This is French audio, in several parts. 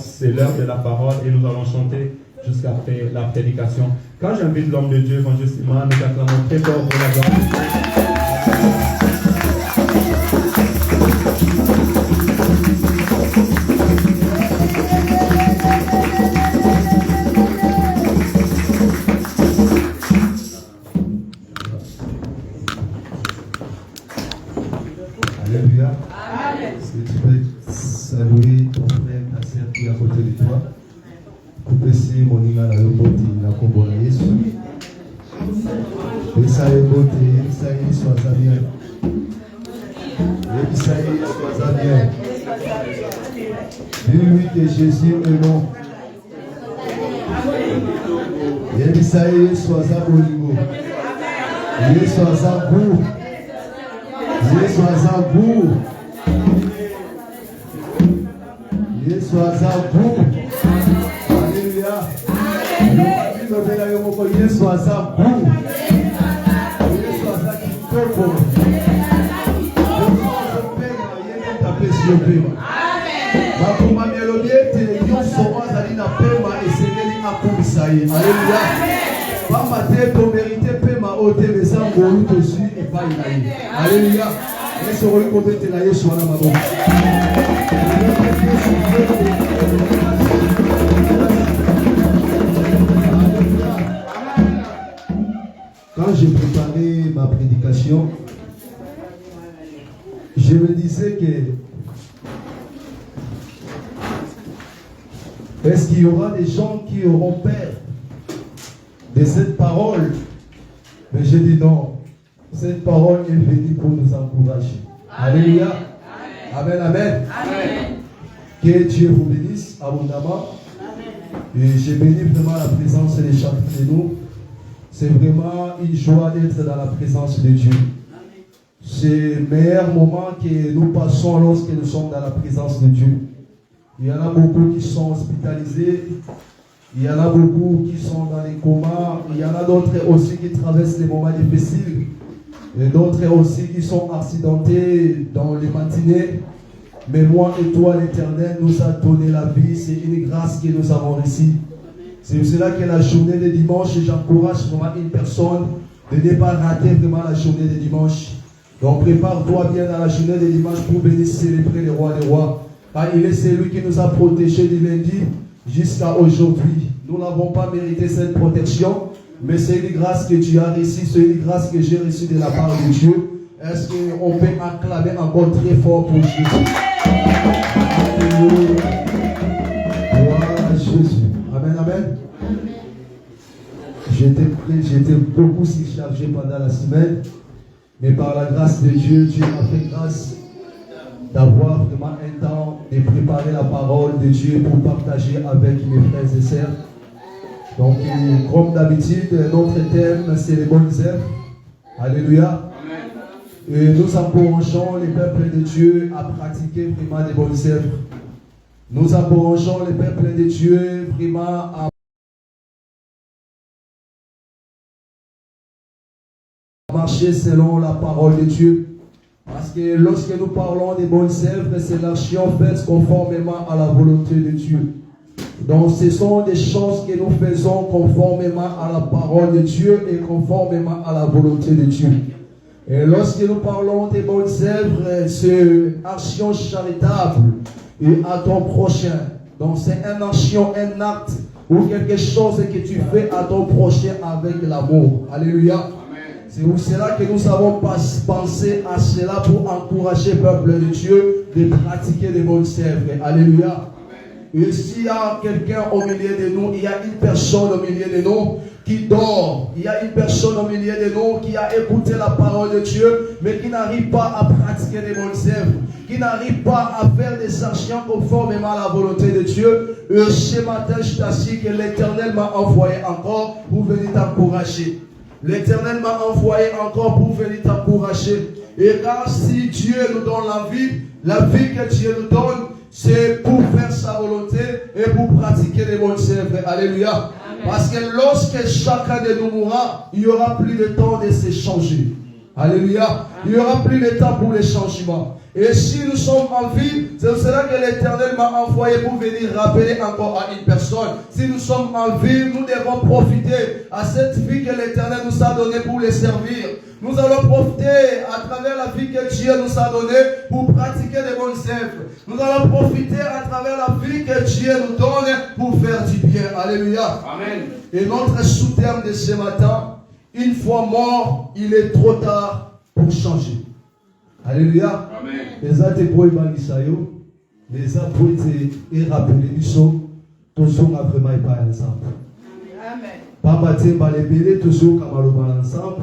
C'est l'heure de la parole et nous allons chanter jusqu'après la prédication. Quand j'invite l'homme de Dieu, évangéliste Iman, nous acclamons très fort pour la gloire. Alléluia. Si tu peux saluer ton frère, ta sœur qui est à côté de toi. Kupesi moninga na yoboti na kombo na Yesu. Pesa yoboti, Pesa Yesu azamia. Pesa Yesu azamia. Dis-lui que Jésus est bon. Pesa Yesu azabolingo. Yesu azabu. Yesu azabu. Yesu azabu. Alléluia. Yesu azabu. Yesu azakitoko. Bakuma mélodie ete nyonso azali na pema esengeli akumisa ye. Alléluia. Pamba te tomérite pema ote bezango olu tozwi epai na ye. Alléluia. Yesu oli kobetela Yesu wana maboko. Quand j'ai préparé ma prédication, je me disais que est-ce qu'il y aura des gens qui auront peur de cette parole? Mais j'ai dit non, cette parole est venue pour nous encourager. Alléluia. Amen, amen. Amen. Que Dieu vous bénisse abondamment. Amen. Et j'ai béni vraiment la présence de chacun de nous. C'est vraiment une joie d'être dans la présence de Dieu. C'est le meilleur moment que nous passons lorsque nous sommes dans la présence de Dieu. Il y en a beaucoup qui sont hospitalisés. Il y en a beaucoup qui sont dans les comas. Il y en a d'autres aussi qui traversent des moments difficiles. Et d'autres aussi qui sont accidentés dans les matinées. Mais moi et toi, l'Éternel nous a donné la vie. C'est une grâce que nous avons reçue. C'est pour cela que la journée de dimanche, j'encourage vraiment une personne de ne pas rater vraiment la journée de dimanche. Donc prépare-toi bien dans la journée de dimanche pour venir célébrer le roi des rois. Car il est celui qui nous a protégés du lundi jusqu'à aujourd'hui. Nous n'avons pas mérité cette protection, mais c'est une grâce que tu as reçue, c'est une grâce que j'ai reçue de la part de Dieu. Est-ce qu'on peut acclamer encore très fort pour Jésus? Alléluia. Gloire à Jésus. Amen, amen. J'étais beaucoup surchargé pendant la semaine, mais par la grâce de Dieu, Dieu m'a fait grâce d'avoir vraiment un temps de préparer la parole de Dieu pour partager avec mes frères et sœurs. Donc, comme d'habitude, notre thème, c'est les bonnes œuvres. Alléluia. Et nous encourageons les peuples de Dieu à pratiquer vraiment des bonnes œuvres. Nous encourageons les peuples de Dieu vraiment à marcher selon la parole de Dieu. Parce que lorsque nous parlons des bonnes œuvres, c'est l'action faite conformément à la volonté de Dieu. Donc ce sont des choses que nous faisons conformément à la parole de Dieu et conformément à la volonté de Dieu. Et lorsque nous parlons des bonnes œuvres, c'est une action charitable et à ton prochain. Donc c'est une action, un acte ou quelque chose que tu fais à ton prochain avec l'amour. Alléluia. C'est pour cela que nous avons pensé à cela pour encourager le peuple de Dieu de pratiquer des bonnes œuvres. Alléluia. Et s'il y a quelqu'un au milieu de nous, il y a une personne au milieu de nous qui dort. Il y a une personne au milieu de nous qui a écouté la parole de Dieu, mais qui n'arrive pas à pratiquer des bonnes œuvres, qui n'arrive pas à faire des actions conformément à la volonté de Dieu. Et ce matin, je t'assure que l'Éternel m'a envoyé encore pour venir t'encourager. L'Éternel m'a envoyé encore pour venir t'encourager. Et car si Dieu nous donne la vie que Dieu nous donne, c'est pour faire sa volonté et pour pratiquer les bonnes œuvres. Alléluia. Amen. Parce que lorsque chacun de nous mourra, il n'y aura plus de temps de s'échanger. Alléluia. Amen. Il n'y aura plus de temps pour les changements. Et si nous sommes en vie, c'est pour cela que l'Éternel m'a envoyé pour venir rappeler encore à une personne. Si nous sommes en vie, nous devons profiter à cette vie que l'Éternel nous a donnée pour les servir. Nous allons profiter à travers la vie que Dieu nous a donnée pour pratiquer des bonnes œuvres. Nous allons profiter à travers la vie que Dieu nous donne pour faire du bien. Alléluia. Amen. Et notre sous-terme de ce matin, une fois mort, il est trop tard pour changer. Alléluia. Amen. Les ate pour évangéliser, les ate pour te rappeler du saut, toujours à vraiment pas ensemble. Amen. Pas matin, pas les bélés, toujours comme ensemble,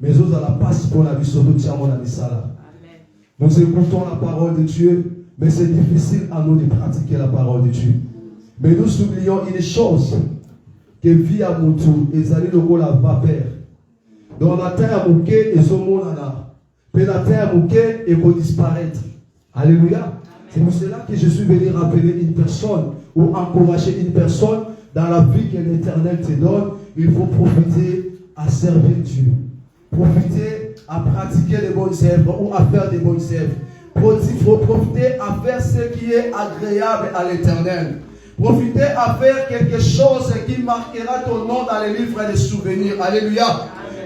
mais nous allons passer pour la vie sur tout mon ami Salah. Nous écoutons la parole de Dieu, mais c'est difficile à nous de pratiquer la parole de Dieu. Mais nous oublions une chose, que vie à mon tour, et ça le rôle la vapeur. Dans la terre à mouquet, et ce monde là. Mais la terre mouquet et pour disparaître. Alléluia. C'est pour cela que je suis venu rappeler une personne ou encourager une personne dans la vie que l'Éternel te donne. Il faut profiter à servir Dieu. Profiter à pratiquer les bonnes œuvres ou à faire des bonnes œuvres. Il faut profiter à faire ce qui est agréable à l'Éternel. Profiter à faire quelque chose qui marquera ton nom dans les livres de souvenirs. Alléluia.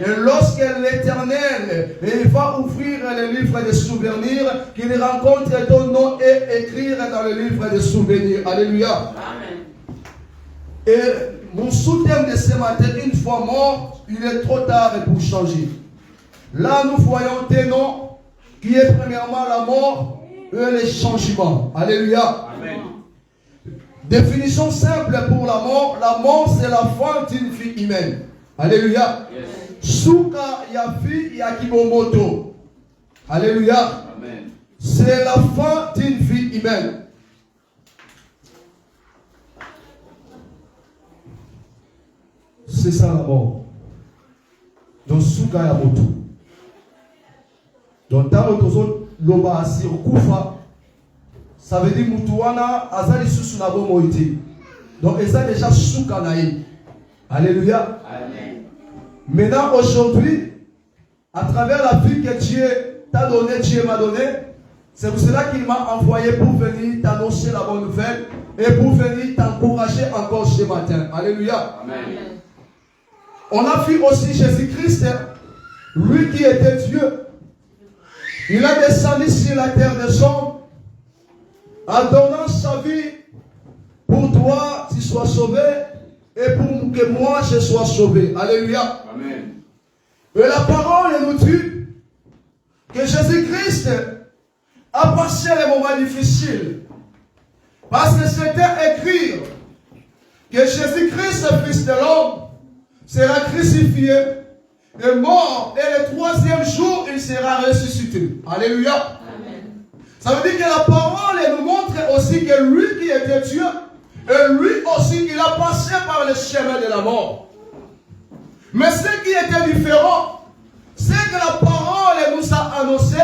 Et lorsque l'Éternel va ouvrir les livres de souvenirs, qu'il rencontre ton nom et écrire dans le livre de souvenirs. Alléluia. Amen. Et mon sous-thème de ce matin, une fois mort, il est trop tard pour changer. Là, nous voyons des noms qui est premièrement la mort et les changements. Alléluia. Amen. Définition simple pour la mort. La mort, c'est la fin d'une vie humaine. Alléluia. Yes. Suka yafi yakibomoto. Alléluia. Amen. C'est la fin d'une vie humaine. C'est ça la mort. Donc suka yamoto. Donc tant que loba asir kufa, ça veut dire mutuana azali susu na bomo ite. Donc et ça déjà suka naï. Alléluia. Amen. Maintenant, aujourd'hui, à travers la vie que Dieu t'a donnée, Dieu m'a donnée, c'est pour cela qu'il m'a envoyé pour venir t'annoncer la bonne nouvelle et pour venir t'encourager encore ce matin. Alléluia. Amen. On a vu aussi Jésus-Christ, lui qui était Dieu. Il a descendu sur la terre des hommes en donnant sa vie pour toi, tu sois sauvé. Et pour que moi je sois sauvé. Alléluia. Amen. Et la parole nous dit que Jésus-Christ a passé les moments difficiles. Parce que c'était écrit que Jésus-Christ, le Fils de l'homme, sera crucifié et mort. Et le troisième jour, il sera ressuscité. Alléluia. Amen. Ça veut dire que la parole nous montre aussi que lui qui était Dieu, Et lui aussi, il a passé par le chemin de la mort. Mais ce qui était différent, c'est que la parole nous a annoncé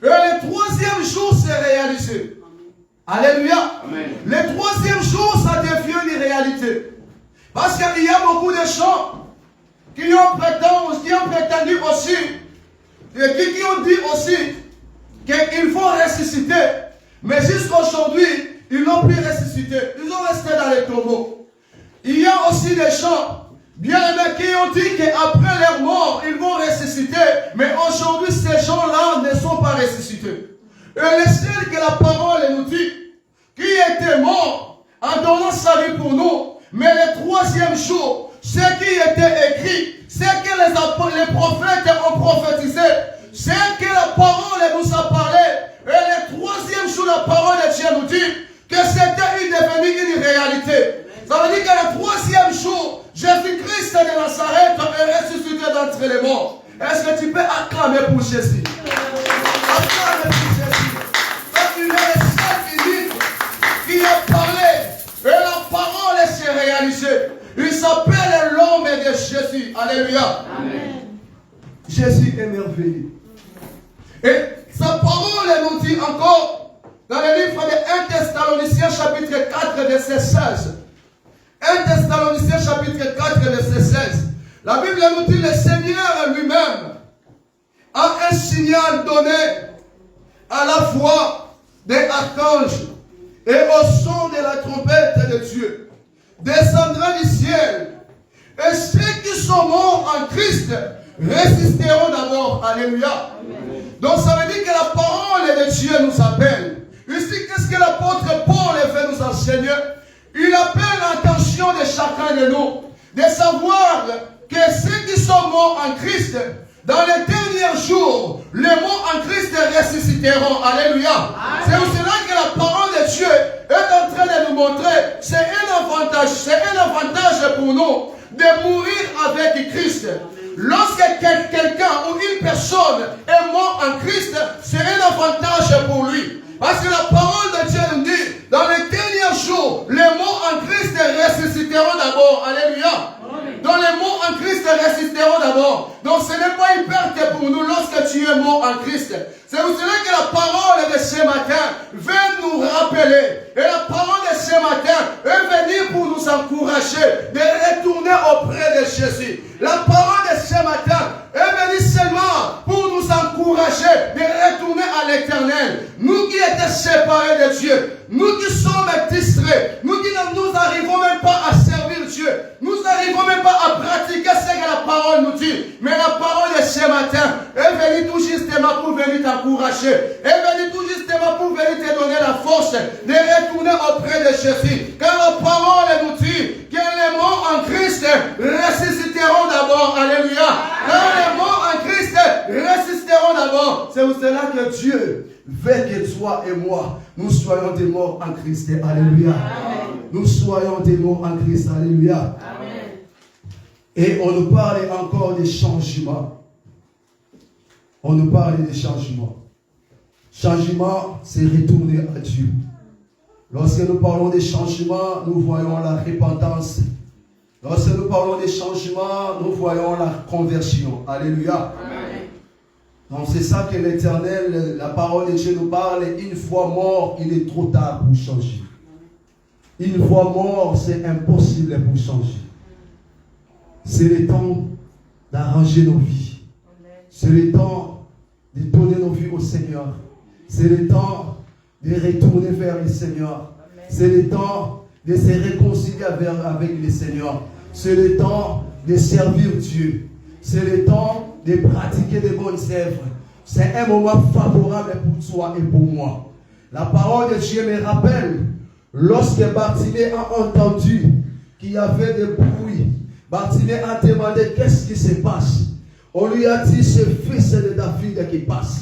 et le troisième jour s'est réalisé. Alléluia. Amen. Le troisième jour, ça devient une réalité. Parce qu'il y a beaucoup de gens qui ont prétendu aussi, et qui ont dit aussi qu'il faut ressusciter. Mais jusqu'à aujourd'hui, ils n'ont plus ressuscité. Ils ont resté dans les tombeaux. Il y a aussi des gens bien aimés qui ont dit qu'après leur mort, ils vont ressusciter. Mais aujourd'hui, ces gens-là ne sont pas ressuscités. Et le seul que la parole nous dit, qui était mort en donnant sa vie pour nous, mais le troisième jour, ce qui était écrit, ce que les prophètes ont prophétisé, ce que la parole nous a parlé, et le troisième jour, la parole de Dieu nous dit que c'était devenu une réalité. Ça veut dire que le troisième jour, Jésus-Christ de Nazareth est ressuscité d'entre les morts. Est-ce que tu peux acclamer pour Jésus? Acclamer pour Jésus. Parce qu'il est le seul qui a parlé et la parole s'est réalisée. Il s'appelle l'homme de Jésus. Alléluia. Amen. Jésus est merveilleux. Et sa parole nous dit encore dans le livre de 1 Thessaloniciens chapitre 4 verset 16. 1 Thessaloniciens chapitre 4 verset 16. La Bible nous dit le Seigneur lui-même a un signal donné à la voix des archanges et au son de la trompette de Dieu descendra du ciel. Et ceux qui sont morts en Christ résisteront d'abord. Alléluia. Amen. Donc ça veut dire que la parole de Dieu nous appelle. Ici, qu'est-ce que l'apôtre Paul veut nous enseigner? Il appelle l'attention de chacun de nous de savoir que ceux qui sont morts en Christ, dans les derniers jours, les morts en Christ ressusciteront. Alléluia. C'est pour cela que la parole de Dieu est en train de nous montrer, c'est un avantage pour nous de mourir avec Christ. Lorsque quelqu'un ou une personne est mort en Christ, c'est un avantage pour lui. Parce que la parole de Dieu nous dit, dans les derniers jours, les morts en Christ ressusciteront d'abord. Alléluia. Donc les morts en Christ ressusciteront d'abord. Donc ce n'est pas une perte pour nous lorsque tu es mort en Christ. C'est pour cela que la parole de ce matin vient nous rappeler. Et la parole de ce matin est venue pour nous encourager de retourner auprès de Jésus. La parole de ce matin est venue seulement pour nous encourager de retourner à l'Éternel. Nous qui étions séparés de Dieu, nous qui sommes distraits, nous qui ne nous arrivons même pas à servir Dieu, nous n'arrivons même pas à pratiquer ce que la parole nous dit. Mais la parole de ce matin est venue tout justement pour venir t'encourager, est venue tout justement pour venir te donner la force de retourner auprès de Jésus. Car la parole nous dit que les morts en Christ ressusciteront d'abord. Alléluia. Car les morts en Christ ressusciteront d'abord. C'est pour cela que Dieu veut que toi et moi, nous soyons des morts en Christ. Alléluia. Amen. Nous soyons des morts en Christ. Alléluia. Amen. Et on nous parle encore des changements. On nous parle des changements. Changement, c'est retourner à Dieu. Lorsque nous parlons des changements, nous voyons la repentance. Lorsque nous parlons des changements, nous voyons la conversion. Alléluia. Amen. Donc c'est ça que l'Éternel, la parole de Dieu nous parle. Une fois mort, il est trop tard pour changer. Une fois mort, c'est impossible pour changer. C'est le temps d'arranger nos vies. C'est le temps de donner nos vies au Seigneur. C'est le temps de retourner vers le Seigneur. C'est le temps de se réconcilier avec le Seigneur. C'est le temps de servir Dieu. C'est le temps de pratiquer des bonnes œuvres. C'est un moment favorable pour toi et pour moi. La parole de Dieu me rappelle, lorsque Bartimée a entendu qu'il y avait des bruits, Bartimée a demandé qu'est-ce qui se passe. On lui a dit, c'est le fils de David qui passe.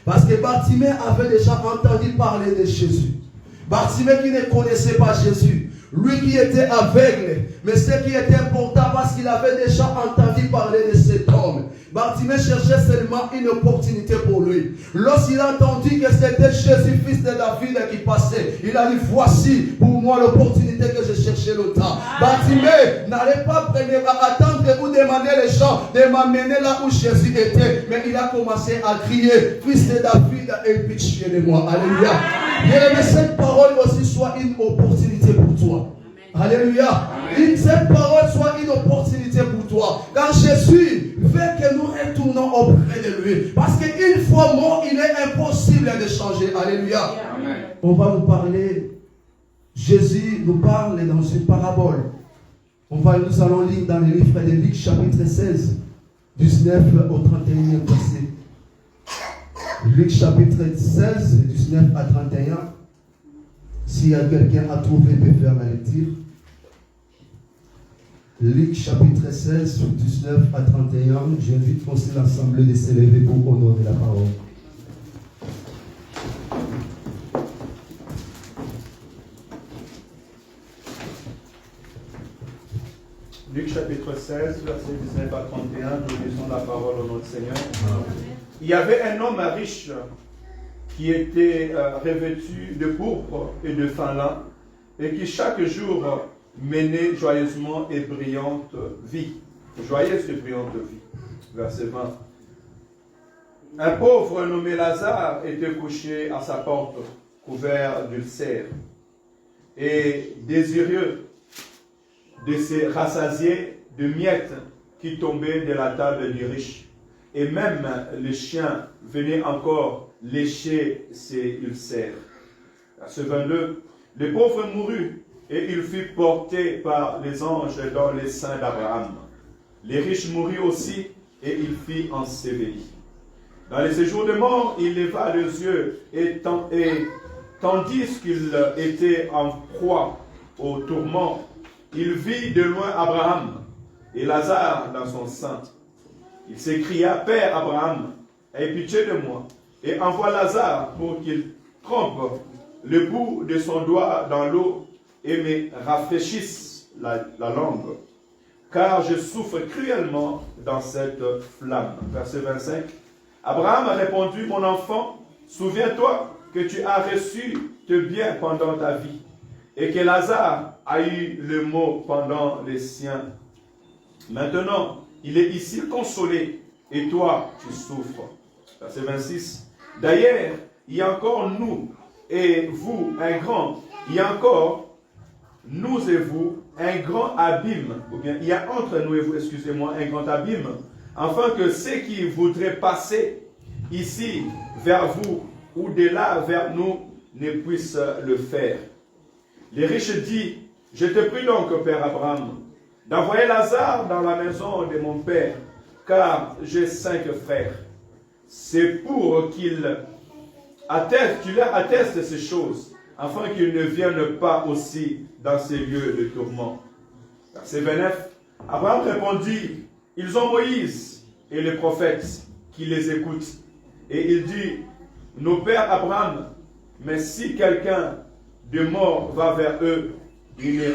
Parce que Bartimée avait déjà entendu parler de Jésus. Bartimée qui ne connaissait pas Jésus. Lui qui était aveugle. Mais ce qui était important parce qu'il avait déjà entendu parler de cet homme. Bartimée cherchait seulement une opportunité pour lui. Lorsqu'il a entendu que c'était Jésus, fils de David, qui passait, il a dit, voici pour moi l'opportunité que je cherchais longtemps. Bartimée n'allait pas attendre ou demander les gens de m'amener là où Jésus était. Mais il a commencé à crier, fils de David, aie pitié de moi. Alléluia. Bien-aimé, cette parole aussi soit une opportunité pour toi. Alléluia. Cette parole soit une opportunité pour toi. Quand Jésus veut que nous retournons auprès de lui. Parce qu'une fois mort, il est impossible de changer. Alléluia. Amen. On va nous parler. Jésus nous parle dans une parabole. Nous allons lire dans le livre de Luc chapitre 16, 19 au 31e verset. Luc chapitre 16, 19 à 31. S'il y a quelqu'un à trouver, peut faire la lecture. Luc chapitre 16, 19 à 31. J'invite aussi l'assemblée de s'élever pour honorer la parole. Luc chapitre 16, verset 19 à 31, nous lisons la parole au nom du Seigneur. Il y avait un homme riche qui était revêtu de pourpre et de fin lin et qui chaque jour menait joyeusement et brillante vie. Joyeuse et brillante vie. Verset 20. Un pauvre nommé Lazare était couché à sa porte, couvert d'ulcères, et désireux de se rassasier de miettes qui tombaient de la table du riche. Et même les chiens venaient encore lécher ses ulcères. Verset 22. Le pauvre mourut et il fut porté par les anges dans les seins d'Abraham. Les riches moururent aussi et il fut enseveli. Dans les séjours de mort, il leva les yeux et tandis qu'il était en proie au tourment, il vit de loin Abraham et Lazare dans son sein. Il s'écria, Père Abraham, aie pitié de moi et envoie Lazare pour qu'il trempe le bout de son doigt dans l'eau et me rafraîchisse la langue, car je souffre cruellement dans cette flamme. Verset 25. Abraham a répondu, mon enfant, souviens-toi que tu as reçu de bien pendant ta vie, et que Lazare a eu le mot pendant les siens. Maintenant, il est ici consolé, et toi, tu souffres. Verset 26. D'ailleurs, il y a encore nous et vous il y a encore nous et vous un grand abîme, ou bien il y a entre nous et vous, excusez-moi, un grand abîme, afin que ceux qui voudraient passer ici vers vous ou de là vers nous ne puissent le faire. Les riches disent, je te prie donc, Père Abraham, d'envoyer Lazare dans la maison de mon père, car j'ai 5 frères. C'est pour qu'il leur atteste ces choses, afin qu'ils ne viennent pas aussi dans ces lieux de tourment. Verset 29. Abraham répondit, ils ont Moïse et les prophètes qui les écoutent. Et il dit, nos pères Abraham, mais si quelqu'un de mort va vers eux, ils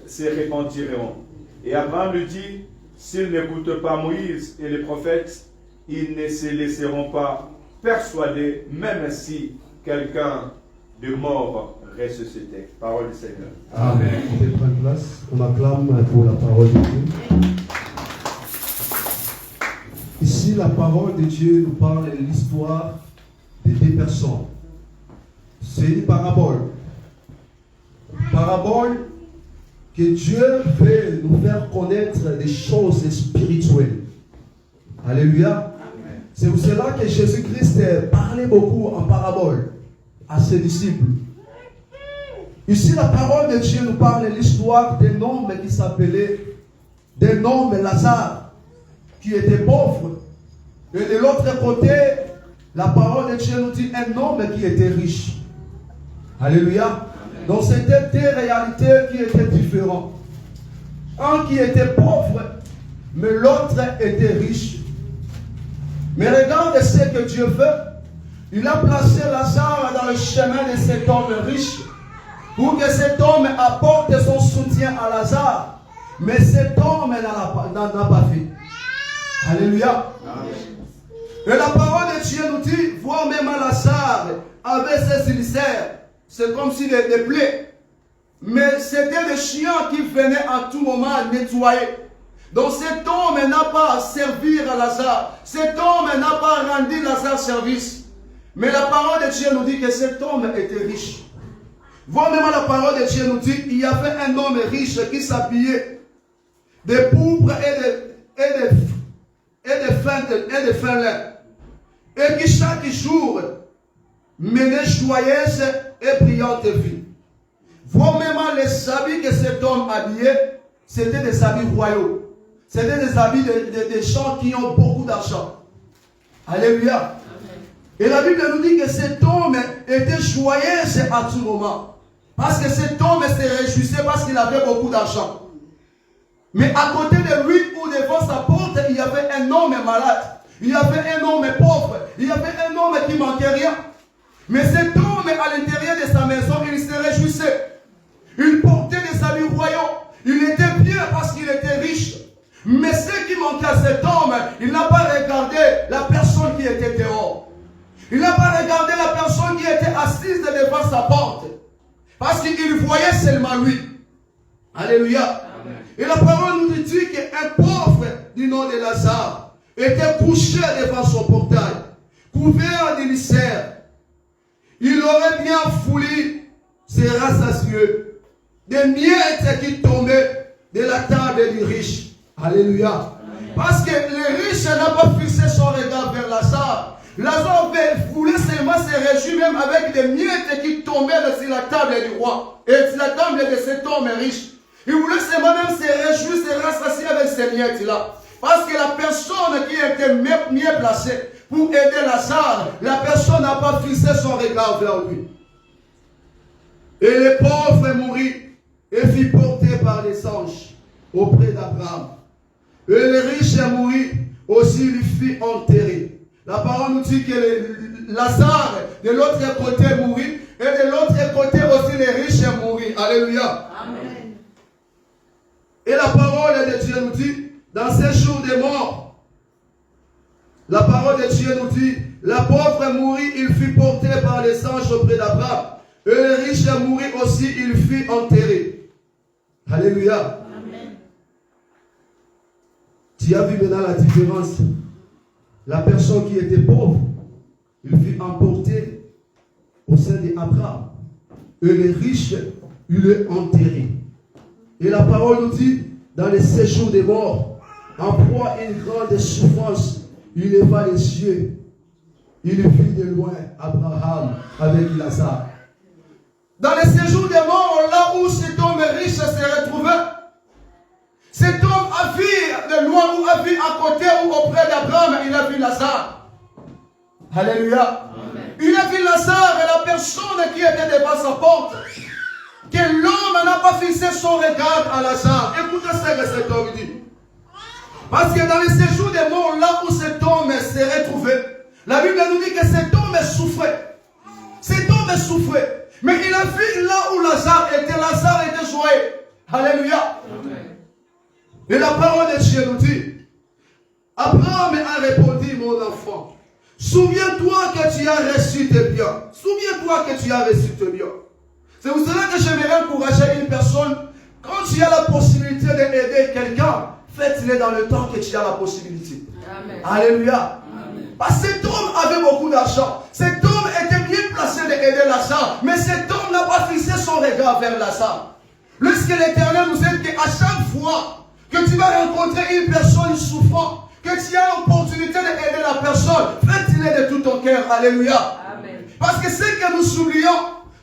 se repentiront. Et Abraham lui dit, s'ils n'écoutent pas Moïse et les prophètes, ils ne se laisseront pas persuader, même si quelqu'un de mort ressuscité. Parole du Seigneur. Amen. On prend place. On acclame pour la parole de Dieu. Ici, la parole de Dieu nous parle de l'histoire de 2 personnes. C'est une parabole. Parabole que Dieu veut nous faire connaître des choses spirituelles. Alléluia. C'est pour cela que Jésus-Christ parlait beaucoup en parabole à ses disciples. Ici, la parole de Dieu nous parle de l'histoire d'un homme qui s'appelait, d'un homme Lazare, qui était pauvre. Et de l'autre côté, la parole de Dieu nous dit un homme qui était riche. Alléluia. Donc c'était 2 réalités qui étaient différentes. Un qui était pauvre, mais l'autre était riche. Mais regarde ce que Dieu fait. Il a placé Lazare dans le chemin de cet homme riche pour que cet homme apporte son soutien à Lazare. Mais cet homme n'a pas fait. Alléluia. Et la parole de Dieu nous dit, voir même à Lazare avec ses ulcères, c'est comme si des plaies. Mais c'était des chiens qui venaient à tout moment nettoyer. Donc cet homme n'a pas servi à Lazare. Cet homme n'a pas rendu Lazare service. Mais la parole de Dieu nous dit que cet homme était riche. Voir même la parole de Dieu nous dit, il y avait un homme riche qui s'habillait de pourpre et de fin lin. Et qui chaque jour menait joyeuse et brillante vie. Voir même les habits que cet homme habillait, c'était des habits royaux. C'était des habits de gens qui ont beaucoup d'argent. Alléluia. Et la Bible nous dit que cet homme était joyeux à tout moment. Parce que cet homme se réjouissait parce qu'il avait beaucoup d'argent. Mais à côté de lui ou devant sa porte, il y avait un homme malade. Il y avait un homme pauvre. Il y avait un homme qui manquait rien. Mais cet homme, à l'intérieur de sa maison, il se réjouissait. Il portait des habits royaux. Il était bien parce qu'il était riche. Mais ce qui manquait à cet homme, il n'a pas regardé la personne qui était dehors. Il n'a pas regardé la personne qui était assise devant sa porte. Parce qu'il voyait seulement lui. Alléluia. Amen. Et la parole nous dit qu'un pauvre du nom de Lazare était couché devant son portail, couvert d'ulcères. Il aurait bien voulu se rassasier des miettes qui tombaient de la table du riche. Alléluia. Amen. Parce que le riche n'a pas fixé son regard vers Lazare. Lazare voulait seulement se réjouir même avec des miettes qui tombaient sur la table du roi et sur la table de cet homme riche. Il voulait seulement même se réjouir, se rassasier avec ces miettes-là. Parce que la personne qui était mieux placée pour aider Lazare, la personne n'a pas fixé son regard vers lui. Et le pauvre mourut et fut porté par les anges auprès d'Abraham. Et le riche mourut aussi, lui fut enterré. La parole nous dit que Lazare, de l'autre côté, mourit, et de l'autre côté aussi, les riches mourit. Alléluia. Amen. Et la parole de Dieu nous dit, dans ces jours de mort, la parole de Dieu nous dit, la pauvre mourit, il fut porté par les anges auprès d'Abraham. Et le riche mourit aussi, il fut enterré. Alléluia. Amen. Tu as vu maintenant la différence. La personne qui était pauvre, il fut emporté au sein d'Abraham. Et les riches, il est enterré. Et la parole nous dit, dans les séjours des morts, en proie à une grande souffrance, il leva les yeux. Il vit de loin Abraham avec Lazare. Dans les séjours des morts, là où cet homme riche s'est retrouvé, cet homme a vu de loin ou a vu à côté ou auprès d'Abraham, il a vu Lazare. Alléluia. Amen. Il a vu Lazare et la personne qui était devant sa porte. Que l'homme n'a pas fixé son regard à Lazare. Écoutez ce que cet homme dit. Parce que dans les séjours des morts, là où cet homme s'est retrouvé, la Bible nous dit que cet homme souffrait. Cet homme souffrait. Mais il a vu là où Lazare était joyeux. Alléluia. Amen. Et la parole de Dieu nous dit, Abraham a répondu, mon enfant, souviens-toi que tu as reçu tes biens. Souviens-toi que tu as reçu tes biens. C'est pour cela que j'aimerais encourager une personne, quand tu as la possibilité d'aider quelqu'un, faites-le dans le temps que tu as la possibilité. Amen. Alléluia. Amen. Parce que cet homme avait beaucoup d'argent. Cet homme était bien placé d'aider Lazare. Mais cet homme n'a pas fixé son regard vers Lazare. Lorsque l'Éternel nous dit qu'à chaque fois que tu vas rencontrer une personne souffrant, que tu as l'opportunité d'aider la personne, fais-le de tout ton cœur. Alléluia. Amen. Parce que ce que nous oublions,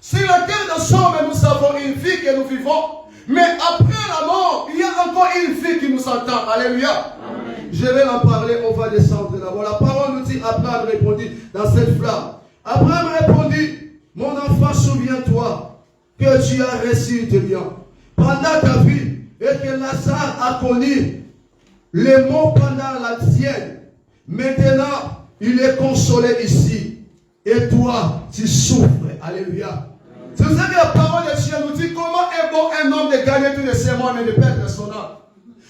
sur la terre de somme, nous avons une vie que nous vivons. Mais après la mort, il y a encore une vie qui nous attend. Alléluia. Amen. Je vais en parler, on va descendre d'abord. La parole nous dit, Abraham répondit dans cette flamme. Abraham répondit, mon enfant, souviens-toi que tu as reçu tes biens pendant ta vie et que Lazare a connu les mots pendant la tienne. Maintenant, il est consolé ici. Et toi, tu souffres. Alléluia. C'est pour ça que la parole de Dieu nous dit comment est bon un homme de gagner tous les sermons et de perdre son âme.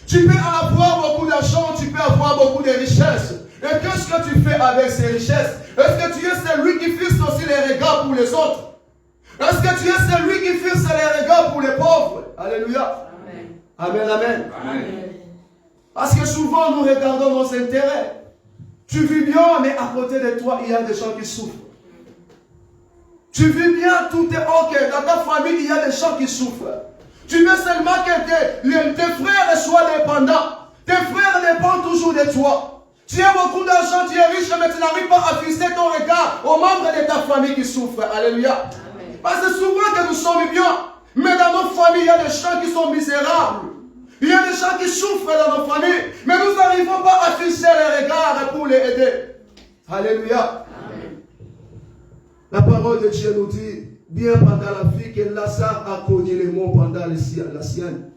Tu peux avoir beaucoup d'argent, tu peux avoir beaucoup de richesses. Et qu'est-ce que tu fais avec ces richesses? Est-ce que tu es celui qui fixe aussi les regards pour les autres? Est-ce que tu es celui qui fixe les regards pour les pauvres? Alléluia. Amen, amen. Amen. Parce que souvent nous regardons nos intérêts. Tu vis bien, mais à côté de toi, il y a des gens qui souffrent. Tu vis bien, tout est ok. Dans ta famille, il y a des gens qui souffrent. Tu veux seulement que tes frères soient dépendants. Tes frères dépendent toujours de toi. Tu as beaucoup d'argent, tu es riche, mais tu n'arrives pas à fixer ton regard aux membres de ta famille qui souffrent. Alléluia. Amen. Parce que souvent que nous sommes bien, mais dans nos familles, il y a des gens qui sont misérables. Il y a des gens qui souffrent dans nos familles, mais nous n'arrivons pas à fixer les regards pour les aider. Alléluia. Amen. La parole de Dieu nous dit, bien pendant la vie que Lazare a connu les mots pendant la sienne.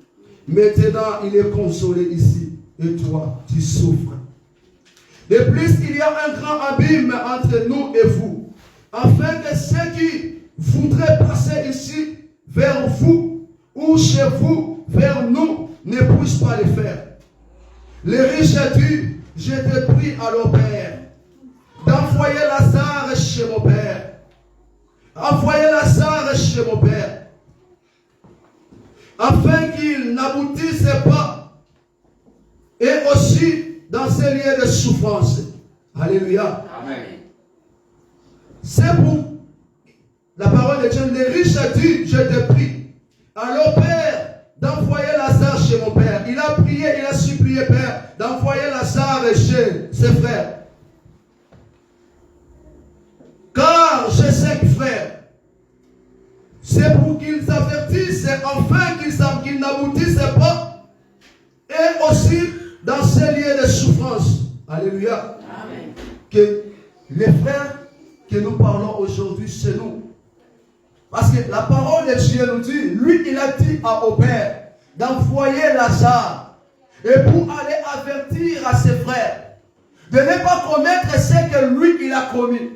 Maintenant, il est consolé ici. Et toi, tu souffres. De plus, il y a un grand abîme entre nous et vous, afin que ceux qui voudraient passer ici vers vous ou chez vous vers nous ne puissent pas le faire. Les riches disent, je te prie à leur Père d'envoyer Lazare chez mon Père. Envoyez Lazare chez mon Père, afin qu'il n'aboutisse pas, et aussi dans ces lieux de souffrance. Alléluia. Amen. C'est pour la parole de Dieu. Les riches disent, je te prie à leur Père d'envoyer Lazare chez mon Père. Il a prié, il a supplié Père d'envoyer Lazare chez ses frères. Car j'ai 5 frères. C'est pour qu'ils avertissent enfin qu'ils n'aboutissent pas. Et aussi dans ces lieux de souffrance. Alléluia. Amen. Que les frères que nous parlons aujourd'hui, c'est nous. Parce que la parole de Dieu nous dit, lui il a dit au Père d'envoyer Lazare. Et pour aller avertir à ses frères de ne pas commettre ce que lui il a commis.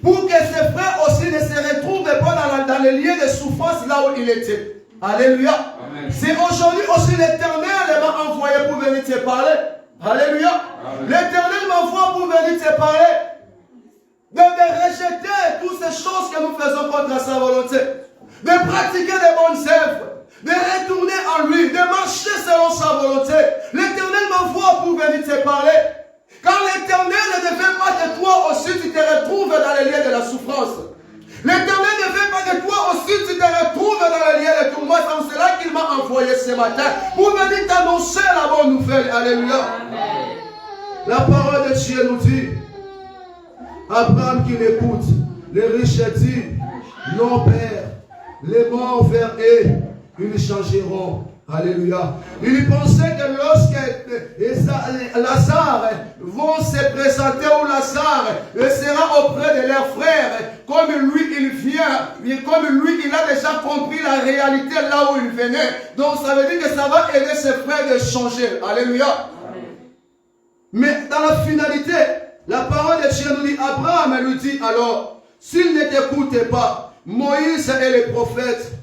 Pour que ses frères aussi ne se retrouvent pas dans les lieux de souffrance là où il était. Alléluia. C'est aujourd'hui aussi l'Éternel m'a envoyé pour venir te parler. Alléluia. L'Éternel m'envoie pour venir te parler. De rejeter toutes ces choses que nous faisons contre sa volonté. De pratiquer des bonnes œuvres. De retourner en lui. De marcher selon sa volonté. L'Éternel m'envoie pour venir te parler. Car l'Éternel ne veut pas que toi aussi tu te retrouves dans les lieux de la souffrance. L'Éternel ne veut pas que toi aussi tu te retrouves dans les lieux de tourment. C'est cela qu'il m'a envoyé ce matin pour venir t'annoncer la bonne nouvelle. Alléluia. Amen. La parole de Dieu nous dit, Abraham qui l'écoute, les riches disent, non Père, les morts vers eux, ils changeront. Alléluia. Il pensait que lorsque Lazare vont se présenter ou Lazare sera auprès de leurs frères, comme lui il vient, comme lui il a déjà compris la réalité là où il venait. Donc ça veut dire que ça va aider ses frères de changer. Alléluia. Amen. Mais dans la finalité, la parole de Dieu nous dit, Abraham lui dit alors, s'ils ne t'écoutaient pas, Moïse et les prophètes,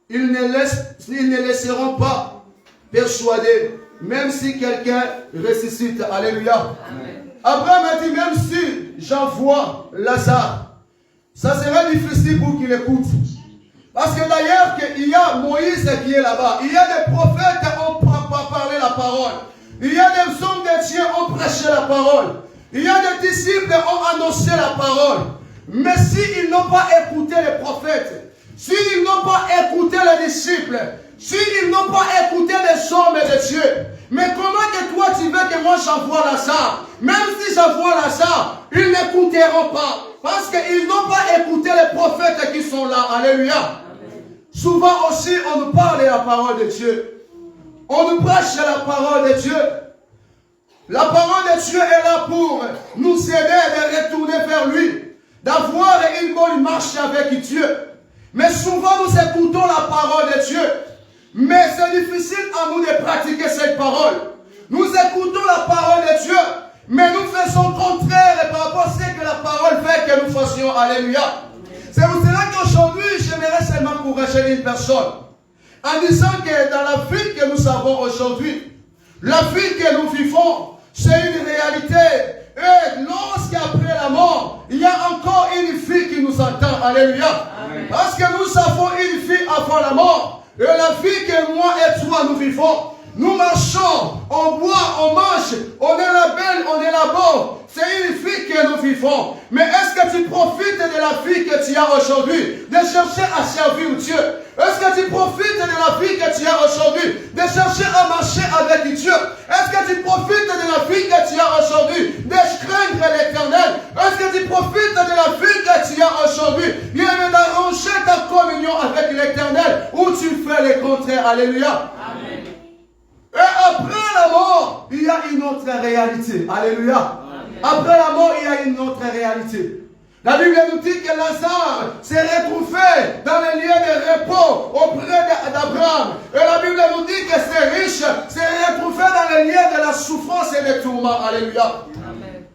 ils ne laisseront pas persuader, même si quelqu'un ressuscite. Alléluia. Amen. Abraham a dit, même si j'envoie Lazare, ça sera difficile pour qu'il écoute. Parce que d'ailleurs, il y a Moïse qui est là-bas. Il y a des prophètes qui ont parlé la parole. Il y a des hommes de Dieu qui ont prêché la parole. Il y a des disciples qui ont annoncé la parole. Mais s'ils n'ont pas écouté les prophètes, s'ils n'ont pas écouté les disciples, s'ils n'ont pas écouté les hommes de Dieu, mais comment que toi tu veux que moi j'envoie Lazare? Même si j'envoie Lazare, ils n'écouteront pas. Parce qu'ils n'ont pas écouté les prophètes qui sont là. Alléluia. Amen. Souvent aussi on nous parle de la parole de Dieu. On nous prêche la parole de Dieu. La parole de Dieu est là pour nous aider à retourner vers lui, d'avoir une bonne marche avec Dieu. Mais souvent nous écoutons la parole de Dieu. Mais c'est difficile à nous de pratiquer cette parole. Nous écoutons la parole de Dieu, mais nous faisons le contraire par rapport à ce que la parole fait que nous fassions. Alléluia. C'est pour cela qu'aujourd'hui, j'aimerais seulement encourager une personne en disant que dans la vie que nous avons aujourd'hui, La vie que nous vivons, c'est une réalité. Et lorsqu'après la mort, il y a encore une vie qui nous attend. Alléluia. Amen. Parce que nous avons une vie avant la mort. Et la vie que moi et toi nous vivons, nous marchons, on boit, on mange, on est la belle, on est la bonne. C'est une vie que nous vivons. Mais est-ce que tu profites de la vie que tu as aujourd'hui, de chercher à servir Dieu? Est-ce que tu profites de la vie que tu as aujourd'hui, de chercher à marcher avec Dieu? Est-ce que tu profites de la vie que tu as aujourd'hui, de craindre l'Éternel? Est-ce que tu profites de la vie que tu as aujourd'hui, d'arranger ta communion avec l'Éternel, ou tu fais le contraire? Alléluia. Amen. Et après la mort, il y a une autre réalité. Alléluia. Amen. Après la mort, il y a une autre réalité. La Bible nous dit que Lazare s'est retrouvé dans les lieux de repos auprès d'Abraham. Et la Bible nous dit que ces riches s'est retrouvé dans les lieux de la souffrance et des tourments. Alléluia. Amen.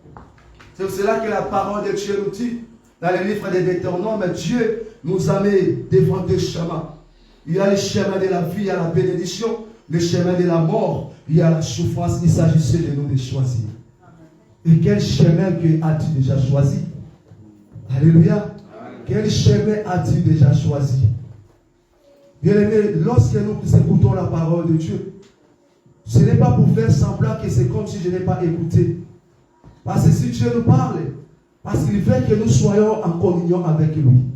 C'est pour cela que la parole de Dieu nous dit, dans les livres des Deutéronomes, Dieu nous a mis devant deux chemins. Il y a le chemin de la vie, il y a la bénédiction. Le chemin de la mort, il y a la souffrance. Il s'agissait de nous de choisir. Et quel chemin as-tu déjà choisi? Alléluia. Amen. Quel chemin as-tu déjà choisi? Bien-aimé, lorsque nous écoutons la parole de Dieu, ce n'est pas pour faire semblant que c'est comme si je n'ai pas écouté. Parce que si Dieu nous parle, parce qu'il veut que nous soyons en communion avec lui.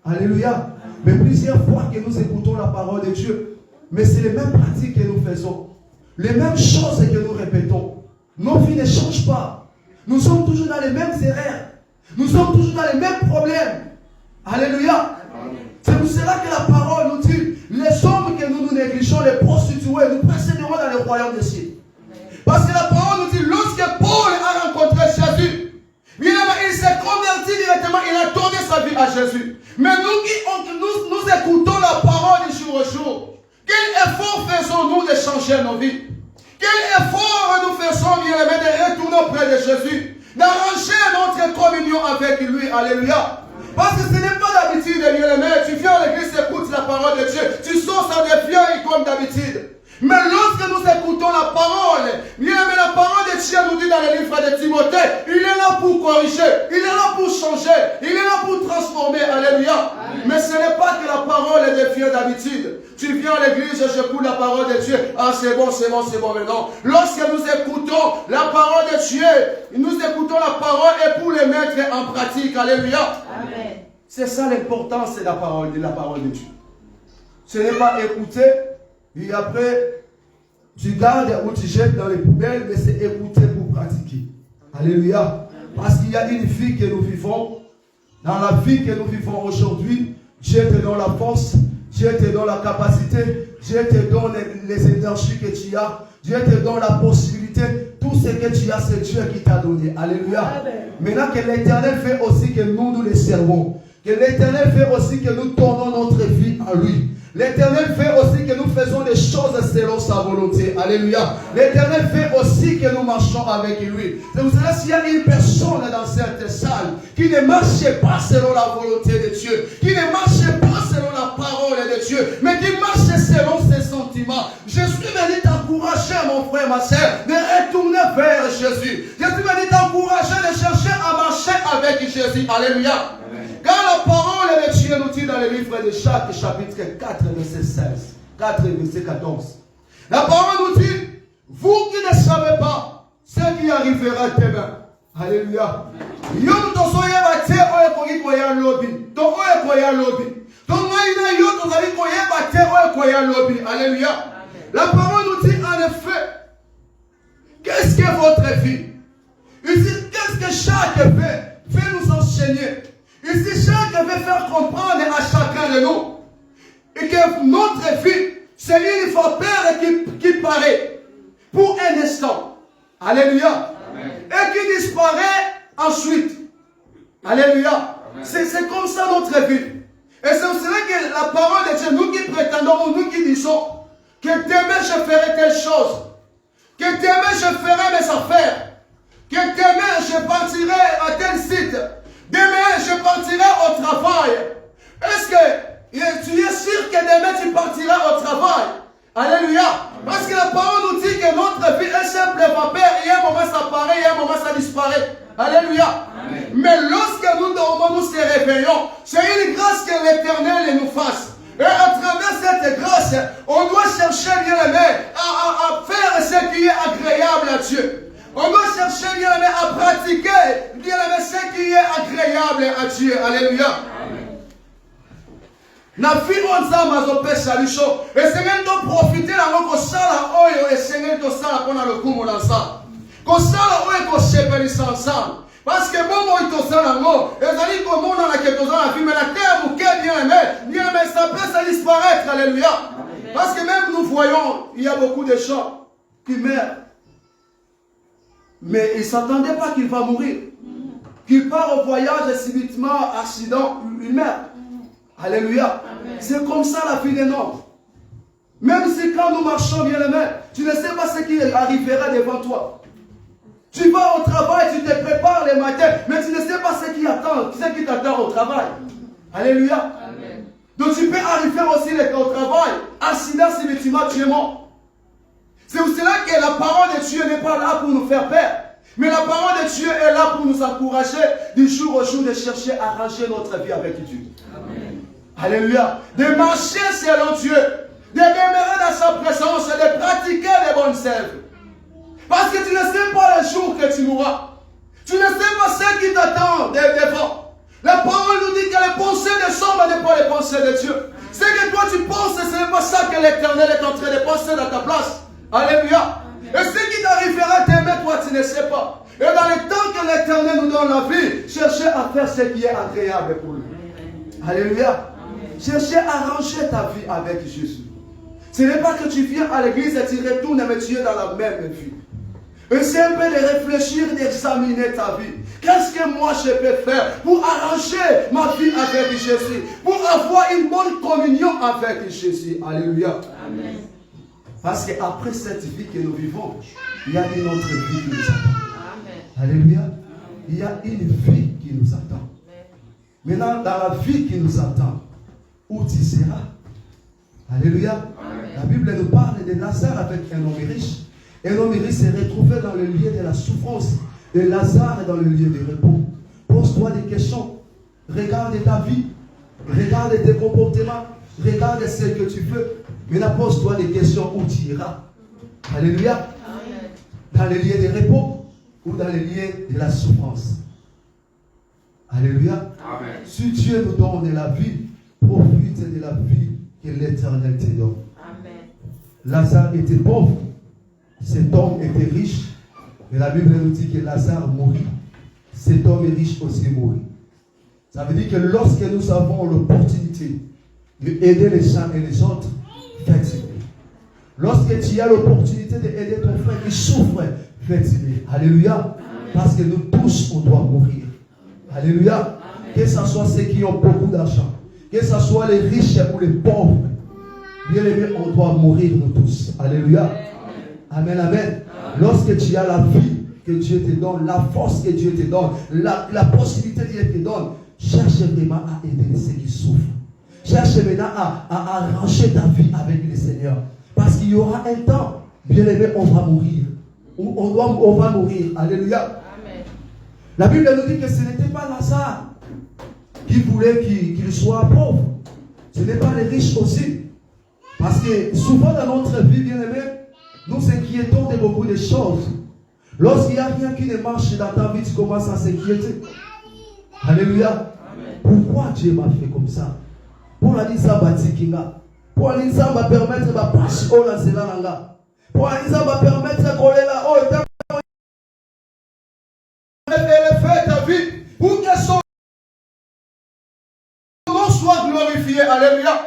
Alléluia. Mais plusieurs fois que nous écoutons la parole de Dieu, mais c'est les mêmes pratiques que nous faisons. Les mêmes choses que nous répétons. Nos vies ne changent pas. Nous sommes toujours dans les mêmes erreurs. Nous sommes toujours dans les mêmes problèmes. Alléluia. C'est pour cela que la parole nous dit, les hommes que nous négligeons, les prostituées, nous précéderons dans le royaume des cieux. Parce que la parole nous dit, lorsque Paul a rencontré Jésus, il s'est converti directement, il a donné sa vie à Jésus. Mais nous écoutons la parole du jour au jour. Quel effort faisons-nous de changer nos vies? Quel effort nous faisons, bien-aimés, de retourner auprès de Jésus, d'arranger notre communion avec lui? Alléluia. Parce que ce n'est pas d'habitude, bien-aimés. Tu viens à l'église, tu écoutes la parole de Dieu, tu sors, ça devient comme d'habitude. Mais lorsque nous écoutons la parole, bien-aimés, la parole de Dieu nous dit dans le livre de Timothée, il est là pour corriger, il est là pour changer, il est là pour transformer. Alléluia. Amen. Mais ce n'est pas que la parole devient d'habitude. Tu viens à l'église, j'écoute la parole de Dieu. Ah, c'est bon, mais non. Lorsque nous écoutons la parole de Dieu, nous écoutons la parole et pour les mettre en pratique. Alléluia. Amen. C'est ça l'importance de la parole de Dieu. Ce n'est pas écouter, et après, tu gardes ou tu jettes dans les poubelles, mais c'est écouter pour pratiquer. Alléluia. Parce qu'il y a une vie que nous vivons. Dans la vie que nous vivons aujourd'hui, Dieu te donne la force, Dieu te donne la capacité, Dieu te donne les énergies que tu as, Dieu te donne la possibilité. Tout ce que tu as, c'est Dieu qui t'a donné. Alléluia. Amen. Maintenant que l'Éternel fait aussi que nous les servons. Que l'Éternel fait aussi que nous tournons notre vie à lui. L'Éternel fait aussi que nous faisons des choses selon sa volonté. Alléluia. L'Éternel fait aussi que nous marchons avec lui. C'est pour cela s'il y a une personne dans cette salle qui ne marche pas selon la volonté de Dieu, qui ne marche pas selon la parole de Dieu, mais qui marche selon ses sentiments, je suis venu t'encourager, mon frère, ma soeur, de retourner vers Jésus. Je suis venu t'encourager de chercher à marcher avec Jésus. Alléluia. Car la parole de Dieu nous dit dans le livre de Jacques, chapitre 4, verset 16, 4, verset 14. La parole nous dit, vous qui ne savez pas ce qui arrivera demain. Alléluia. Alléluia. La parole nous dit en effet, qu'est-ce que votre vie? Ici, qu'est-ce que chaque fait nous enseigner? Ici, chaque veut faire comprendre à chacun de nous et que notre vie, c'est une vapeur qui paraît pour un instant. Alléluia. Amen. Et qui disparaît ensuite. Alléluia. C'est comme ça notre vie. Et c'est cela que la parole de Dieu, nous qui prétendons, nous qui disons que demain je ferai telle chose, que demain je ferai mes affaires, que demain je partirai à tel site, demain je partirai au travail. Est-ce que tu es sûr que demain tu partiras au travail? Alléluia. Parce que la parole nous dit que notre apparaît et à un moment ça disparaît. Alléluia. Amen. Mais lorsque nous dormons, nous se réveillons. C'est une grâce que l'Éternel nous fasse. Et à travers cette grâce, on doit chercher, bien aimé, à faire ce qui est agréable à Dieu. On doit chercher, bien aimé, à pratiquer, bien aimé, ce qui est agréable à Dieu. Alléluia. Na fi onzama azopesa lisho. Esengeli to profiter nango kosala oyo esengeli tosala pona lokumu na nsa. Kosala oyo kosepelisa ensemble. Parce que bon itosala nango ezali komona na ke tozala na fi mais la terre muke bien aimé, ça peut se disparaître. Alléluia. Parce que même nous voyons, il y a beaucoup de gens qui meurent. Mais ils ne s'attendaient pas qu'il va mourir. Qu'il part au voyage et subitement, accident, il meurt. Alléluia. C'est comme ça la vie des hommes. Même si quand nous marchons bien aimé, tu ne sais pas ce qui arrivera devant toi. Tu vas au travail, tu te prépares le matin, mais tu ne sais pas ce qui t'attend au travail. Alléluia. Amen. Donc tu peux arriver aussi au travail, accident subitement, tu es mort. C'est pour cela que la parole de Dieu n'est pas là pour nous faire peur. Mais la parole de Dieu est là pour nous encourager du jour au jour de chercher à arranger notre vie avec Dieu. Amen. Alléluia. De marcher selon Dieu, de demeurer dans sa présence et de pratiquer les bonnes œuvres. Parce que tu ne sais pas le jour que tu mourras. Tu ne sais pas ce qui t'attend devant. La parole nous dit que les pensées des hommes n'est pas les pensées de Dieu. Ce que toi tu penses, ce n'est pas ça que l'Éternel est en train de penser dans ta place. Alléluia. Et ce qui t'arrivera demain, toi tu ne sais pas. Et dans le temps que l'Éternel nous donne la vie, cherchez à faire ce qui est agréable pour lui. Alléluia. Cherchez à ranger ta vie avec Jésus. Ce n'est pas que tu viens à l'église et tu retournes, mais tu es dans la même vie. Essaie un peu de réfléchir, d'examiner ta vie. Qu'est-ce que moi je peux faire pour arranger ma vie avec Jésus, pour avoir une bonne communion avec Jésus. Alléluia. Amen. Parce qu'après cette vie que nous vivons, il y a une autre vie qui nous attend. Amen. Alléluia. Il y a une vie qui nous attend. Maintenant, dans la vie qui nous attend, où tu seras? Alléluia. Amen. La Bible nous parle de Lazare avec un homme riche. Un homme riche s'est retrouvé dans le lieu de la souffrance. Et Lazare est dans le lieu de repos. Pose-toi des questions. Regarde ta vie. Regarde tes comportements. Regarde ce que tu veux. Maintenant, pose-toi des questions où tu iras. Alléluia. Amen. Dans le lieu de repos ou dans le lieu de la souffrance. Alléluia. Amen. Si Dieu nous donne la vie, profite de la vie que l'Éternel te donne. Amen. Lazare était pauvre. Cet homme était riche. Et la Bible nous dit que Lazare mourit. Cet homme est riche aussi mourit. Ça veut dire que lorsque nous avons l'opportunité d'aider les uns et les autres, faites-le. Lorsque tu as l'opportunité d'aider ton frère qui souffre, faites-le. Alléluia. Parce que nous tous, on doit mourir. Alléluia. Amen. Que ce soit ceux qui ont beaucoup d'argent, que ce soit les riches ou les pauvres, bien aimé, on doit mourir nous tous. Alléluia. Amen, amen. Amen. Lorsque tu as la vie que Dieu te donne, la force que Dieu te donne, la possibilité que Dieu te donne, cherche vraiment à aider ceux qui souffrent. Cherche maintenant à arranger ta vie avec le Seigneur. Parce qu'il y aura un temps, bien aimé, on va mourir. On va mourir. Alléluia. Amen. La Bible nous dit que ce n'était pas Lazare qui voulait qu'il soit pauvre. Ce n'est pas les riches aussi. Parce que souvent dans notre vie, bien aimé, nous inquiétons de beaucoup de choses. Lorsqu'il n'y a rien qui ne marche dans ta vie, tu commences à s'inquiéter. Alléluia. Amen. Pourquoi Dieu m'a fait comme ça? Pour la Nizamba pour la Nizamba permettre de passer au Lancelanga. Pour la Nizamba permettre de coller là haut. Elle fait ta vie pour que son nom soit glorifié. Alléluia.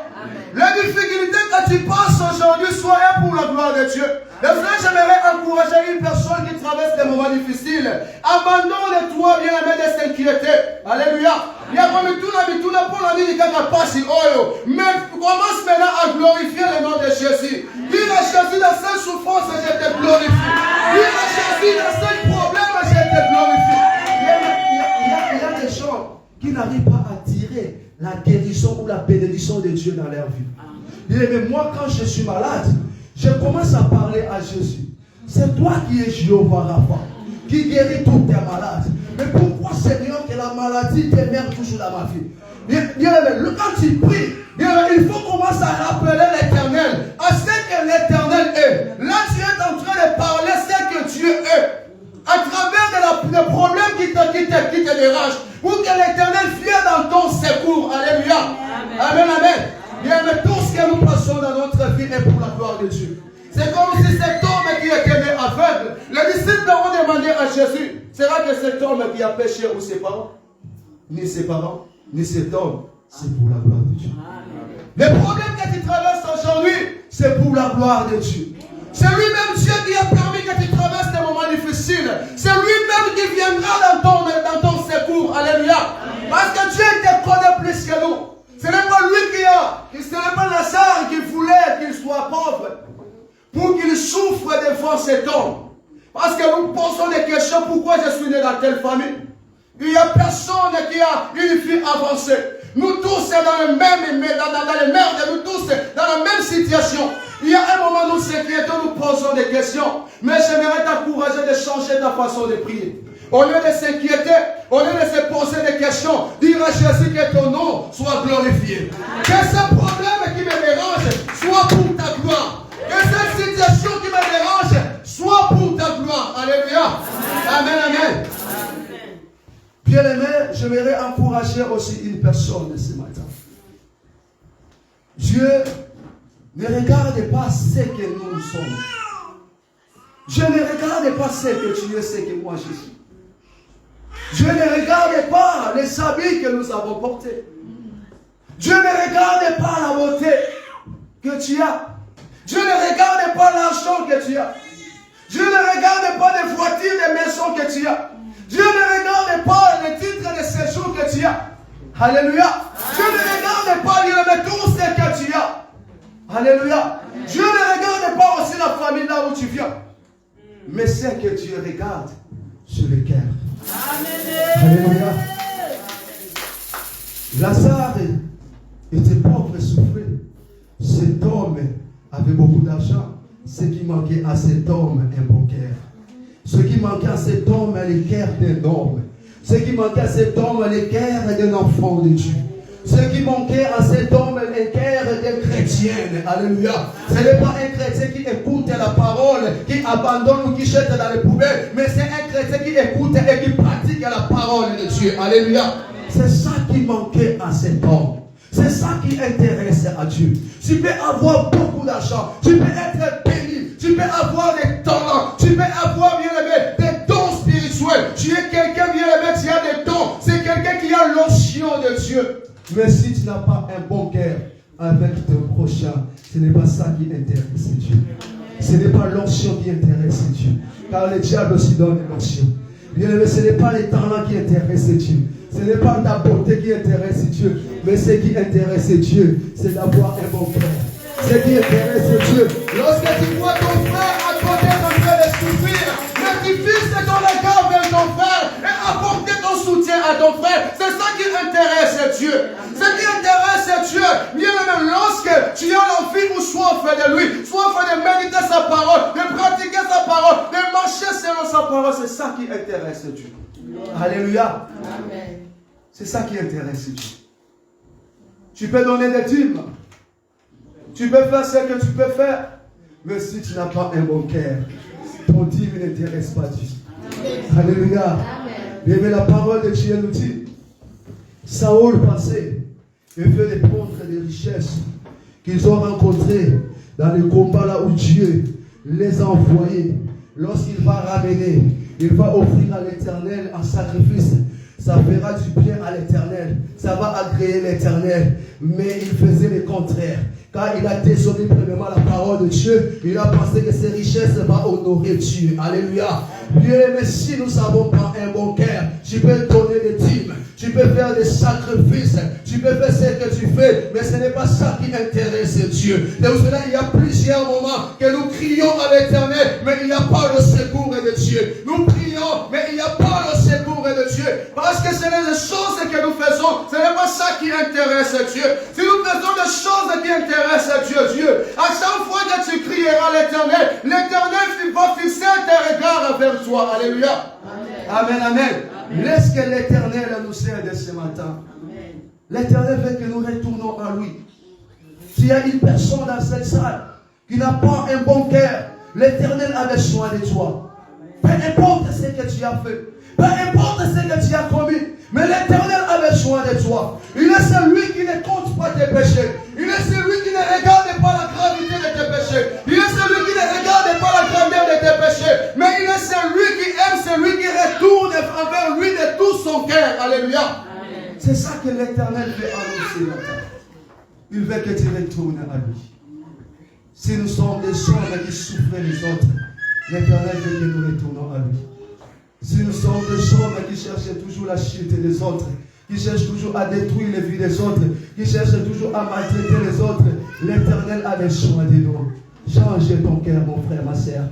La difficulté que tu passes aujourd'hui soit pour la gloire de Dieu. Les frères, j'aimerais encourager une personne qui traverse des moments difficiles. Abandonne-toi, bien-aimé, de s'inquiéter. Alléluia. Il y a comme tout n'a pas la vie qui n'a pas si haut. Mais commence maintenant à glorifier le nom de Jésus. Dis à Jésus dans cette souffrance, je te glorifie. Dis à Jésus dans ce problème, je te glorifie. Il y a des gens qui n'arrivent pas à tirer la guérison ou la bénédiction de Dieu dans leur vie. Mais moi, quand je suis malade, je commence à parler à Jésus. C'est toi qui es Jéhovah Rapha. qui guérit toutes tes maladies. Mais pourquoi, Seigneur, que la maladie demeure toujours dans ma vie? Bien-aimé, quand tu pries, il faut commencer à rappeler l'Éternel, à ce que l'Éternel est. Là, tu es en train de parler ce que Dieu est. À travers des problèmes qui te dérangent, pour que l'Éternel vienne dans ton secours. Alléluia. Amen, amen. Bien, mais tout ce que nous passons dans notre vie est pour la gloire de Dieu. C'est comme si cet homme qui était né aveugle, les disciples ont demandé à Jésus, sera que cet homme qui a péché ou ses parents? Ni ses parents, ni cet homme, c'est pour la gloire de Dieu. Les problèmes que tu traverses aujourd'hui, c'est pour la gloire de Dieu. C'est lui-même Dieu qui a permis que tu traverses des moments difficiles. C'est lui-même qui viendra dans ton secours. Alléluia. Parce que Dieu te connaît plus que nous. Ce n'est pas lui ce n'est pas Lazare qui voulait qu'il soit pauvre pour qu'il souffre devant cet homme. Parce que nous posons des questions. Pourquoi je suis né dans telle famille? Il n'y a personne qui a une vie avancée. Nous tous dans le même, dans les merdes, nous tous dans la même situation. Il y a un moment où nous s'inquiétons, nous posons des questions. Mais j'aimerais t'encourager de changer ta façon de prier. Au lieu de s'inquiéter, au lieu de se poser des questions, dire à Jésus que ton nom soit glorifié. Que ce problème qui me dérange soit pour ta gloire. Que cette situation qui me dérange soit pour ta gloire. Alléluia. Amen, amen. Bien-aimé, j'aimerais encourager aussi une personne ce matin. Dieu ne regarde pas ce que nous sommes. Dieu ne regarde pas ce que tu es, ce que moi je suis. Dieu ne regarde pas les habits que nous avons portés. Dieu ne regarde pas la beauté que tu as. Dieu ne regarde pas l'argent que tu as. Dieu ne regarde pas les voitures, les maisons que tu as. Dieu ne regarde pas les titres de séjour que tu as. Alléluia. Dieu ne regarde pas tout ce que tu as. Alléluia. Dieu ne regarde pas aussi la famille là où tu viens. Mais ce que Dieu regarde sur le cœur. Alléluia. Lazare était pauvre et souffrait. Cet homme avait beaucoup d'argent. Ce qui manquait à cet homme, un bon cœur. Ce qui manquait à cet homme, le cœur d'un homme. Ce qui manquait à cet homme, le cœur d'un enfant de Dieu. Ce qui manquait à cet homme, le cœur d'un chrétien. Alléluia. Ce n'est pas un chrétien qui écoute la parole, qui abandonne ou qui jette dans les poubelles, mais c'est un chrétien qui écoute et qui pratique la parole de Dieu. Alléluia. C'est ça qui manquait à cet homme. C'est ça qui intéresse à Dieu. Tu peux avoir beaucoup d'argent, tu peux être béni, tu peux avoir des talents, tu peux avoir, bien aimé, des dons spirituels. Tu es quelqu'un, bien aimé, tu as des dons. C'est quelqu'un qui a l'onction de Dieu. Mais si tu n'as pas un bon cœur avec ton prochain, ce n'est pas ça qui intéresse Dieu. Ce n'est pas l'onction qui intéresse Dieu. Car le diable aussi donne l'onction. Bien aimé, ce n'est pas les talents qui intéressent Dieu. Ce n'est pas ta beauté qui intéresse Dieu. Mais ce qui intéresse Dieu, c'est d'avoir un bon cœur. Ce qui intéresse Dieu. Lorsque tu vois ton frère à côté en train de souffrir, mais tu fixes ton regard vers ton frère et apporter ton soutien à ton frère, c'est ça qui intéresse Dieu. Ce qui intéresse Dieu, bien même lorsque tu as l'envie ou soif de lui, soif de méditer sa parole, de pratiquer sa parole, de marcher selon sa parole, c'est ça qui intéresse Dieu. Alléluia. Amen. C'est ça qui intéresse Dieu. Tu peux donner des dîmes. Tu peux faire ce que tu peux faire. Mais si tu n'as pas un bon cœur, ton dîme n'intéresse pas Dieu. Amen. Alléluia. Amen. Mais la parole de Dieu nous dit, Saoul passait et veut prendre les richesses qu'ils ont rencontrées dans le combat là où Dieu les a envoyés. Lorsqu'il va ramener, il va offrir à l'Éternel un sacrifice. Ça fera du bien à l'Éternel. Ça va agréer l'Éternel. Mais il faisait le contraire. Car il a déshonoré premièrement la parole de Dieu. Il a pensé que ses richesses vont honorer Dieu. Alléluia. Bien aimé, si nous n'avons pas un bon cœur, tu peux donner des dîmes. Tu peux faire des sacrifices. Tu peux faire ce que tu fais. Mais ce n'est pas ça qui intéresse Dieu. C'est pour cela qu'il y a plusieurs moments que nous crions à l'Éternel. Mais il n'y a pas le secours de Dieu. Nous prions, mais il n'y a pas le secours de Dieu. Parce que ce sont les choses que nous faisons. Ce n'est pas ça qui intéresse Dieu. Si nous faisons des choses qui intéressent Dieu, à chaque fois que tu crieras à l'Éternel, l'Éternel va fixer tes regards vers toi. Alléluia. Amen, amen. Laisse que l'Éternel nous aide ce matin. L'Éternel veut que nous retournons à lui. S'il y a une personne dans cette salle qui n'a pas un bon cœur, l'Éternel a besoin de toi. Peu importe ce que tu as fait, peu importe ce que tu as commis, mais l'Éternel a besoin de toi. Il est celui qui ne compte pas tes péchés. Il est celui qui ne regarde pas la gravité de tes péchés. Il est celui qui ne regarde pas la grandeur de tes péchés. Mais il est celui qui aime, celui qui retourne envers lui de tout son cœur. Alléluia. C'est ça que l'Éternel veut annoncer maintenant. Il veut que tu retournes à lui. Si nous sommes des hommes qui souffrent les autres, l'Éternel veut que nous retournons à lui. Si nous sommes des hommes qui cherchent toujours la chute des autres, qui cherchent toujours à détruire les vies des autres, qui cherchent toujours à maltraiter les autres, l'Éternel a besoin de nous. Change ton cœur, mon frère, ma soeur.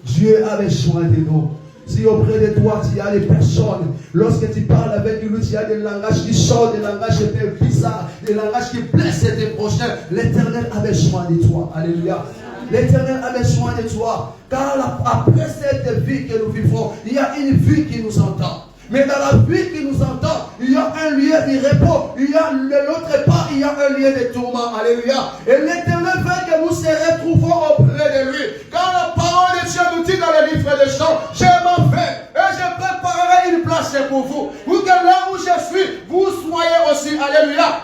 Dieu a besoin de nous. Si auprès de toi, il y a des personnes, lorsque tu parles avec lui, il y a des langages qui sortent, des langages bizarres, des langages qui blessent tes prochains, l'Éternel a besoin de toi. Alléluia. L'Éternel a besoin de toi. Car après cette vie que nous vivons, il y a une vie qui nous entend. Mais dans la vie qui nous entend, il y a un lieu de repos. Il y a de l'autre part, il y a un lieu de tourment. Alléluia. Et l'Éternel veut que nous se retrouvons auprès de lui. Car la parole de Dieu nous dit dans le livre des Chants, je m'en vais et je préparerai une place pour vous. Pour que là où je suis, vous soyez aussi. Alléluia.